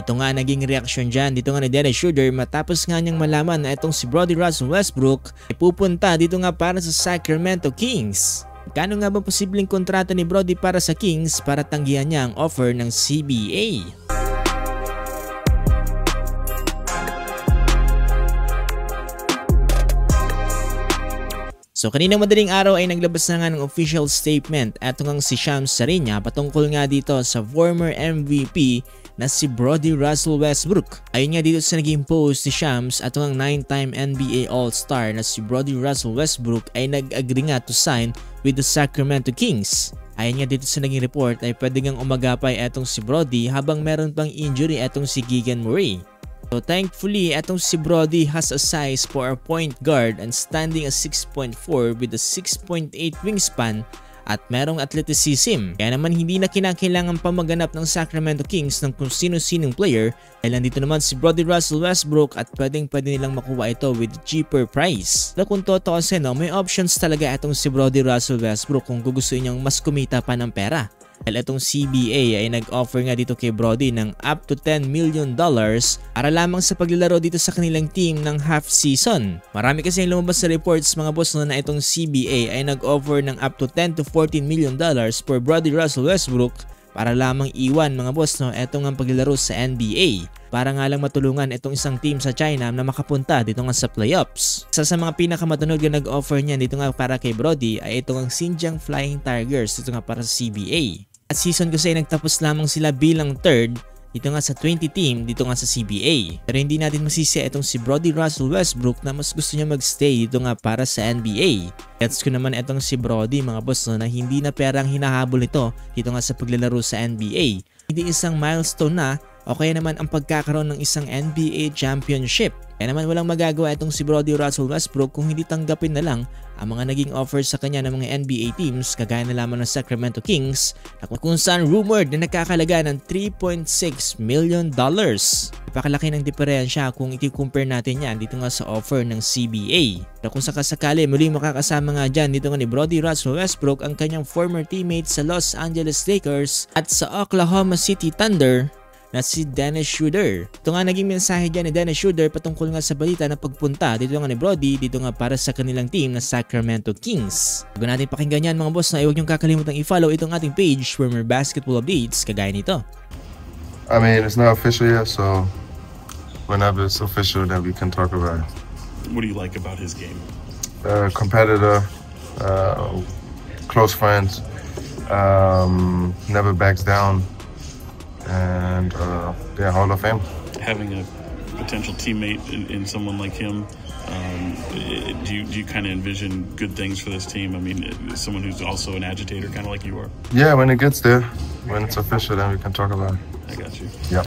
Ito nga naging reaksyon dyan dito nga ni Dennis Schroeder matapos nga niyang malaman na itong si Brody Russell Westbrook ay pupunta dito nga para sa Sacramento Kings. Kano nga ba posibleng kontrata ni Brody para sa Kings para tanggihan niya ang offer ng CBA? So kaninang madaling araw ay naglabas na nga ng official statement at ngang si Shams Charania patungkol nga dito sa former MVP na si Brody Russell Westbrook. Ayun nga dito sa naging post ni Shams at ngang 9-time NBA All-Star na si Brody Russell Westbrook ay nag-agree nga to sign with the Sacramento Kings. Ayon nga dito sa naging report ay pwede ngang umagapay etong si Brody habang meron pang injury etong si Keegan Murray. So thankfully, etong si Brody has a size for a point guard and standing at 6'4" with a 6.8 wingspan at merong athleticism. Kaya naman hindi na kinakailangan pa maganap ng Sacramento Kings ng kung sino-sinong player dahil nandito naman si Brody Russell Westbrook at pwede nilang makuha ito with cheaper price. So kung totoo kasi may options talaga etong si Brody Russell Westbrook kung gugustuhin niyang mas kumita pa ng pera. Dahil itong CBA ay nag-offer nga dito kay Brody ng up to $10 million para lamang sa paglalaro dito sa kanilang team ng half season. Marami kasi yung lumabas sa reports mga boss na itong CBA ay nag-offer ng up to $10 to $14 million for Brody Russell Westbrook para lamang iwan mga boss etong ang paglalaro sa NBA. Para nga lang matulungan itong isang team sa China na makapunta dito nga sa playoffs. Isa sa mga pinakamatunog na nag-offer niya dito nga para kay Brody ay itong ang Xinjiang Flying Tigers dito nga para sa CBA. At season kasi nagtapos lamang sila bilang third dito nga sa 20 team dito nga sa CBA. Pero hindi natin masisi itong si Brody Russell Westbrook na mas gusto niya magstay dito nga para sa NBA. Gets ko naman itong si Brody mga boss na hindi na perang hinahabol ito dito nga sa paglalaro sa NBA. Hindi isang milestone na o kaya naman ang pagkakaroon ng isang NBA championship. Kaya naman walang magagawa itong si Brody Russell Westbrook kung hindi tanggapin na lang ang mga naging offers sa kanya ng mga NBA teams kagaya na lamang ng Sacramento Kings na kung saan rumored na nakakalaga ng $3.6 million. Napakalaki ng diferensya kung i-compare natin yan dito nga sa offer ng CBA. Pero kung sakasakali muli makakasama nga dyan dito nga ni Brody Russell Westbrook ang kanyang former teammate sa Los Angeles Lakers at sa Oklahoma City Thunder na si Dennis Schroeder. Ito nga naging mensahe dyan ni Dennis Schroeder patungkol nga sa balita na pagpunta dito nga ni Brody dito nga para sa kanilang team na Sacramento Kings. Bago natin pakinggan yan mga boss na huwag niyong kakalimutang i-follow itong ating page for more basketball updates kagaya nito. I mean, it's not official yet, so whenever it's official then we can talk about it. What do you like about his game? Competitor, close friends, never backs down. And they're Hall of Fame. Having a potential teammate in someone like him, do you kind of envision good things for this team? I mean, someone who's also an agitator, kind of like you are. Yeah, when it gets there, when it's official, then we can talk about it. I got you. Yep.